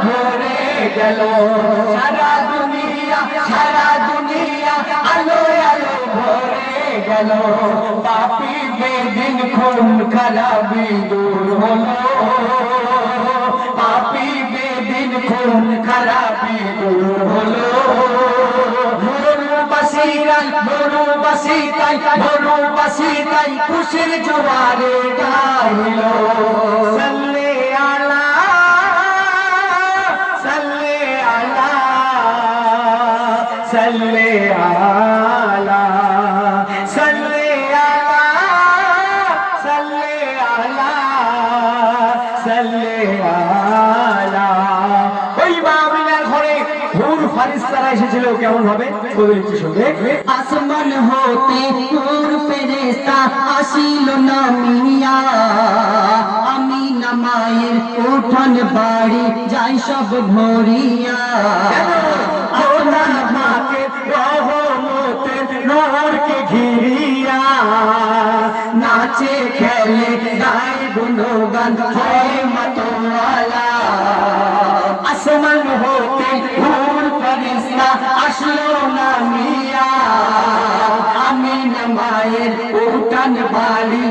ভরে গেল সারা দুনিয়া আলো আলো ভরে গেল পাপী বেদিন খুন খারাপি দূর হলো পাপী বেদিন খুন খারাপি দূর হলো মরুবাসী তাই খুশির জোয়ারে গাইলো সাল্লে আলা সাল্লে আলা সাল্লে আলা সাল্লে আলা সাল্লে আলা সাল্লে আলা ওই বামিনার ঘরে হুর ফারিস্তারা এসেছিল কেমন হবে বলেছি শুনে আসমান হতে নূর ফেরেশতা আসিল নামিয়া আমিনা মায়ের উঠান বাড়ি যাই সব ভরিয়া আসমান মাকে রহমতের নূরকে ঘিরিয়া নাচে খেলে গায় গুণগান হয় মতওয়ালা আসমান হতে নূর ফেরেশতা আসলো নামিয়া আমিনা মায়ের উঠান বাড়ি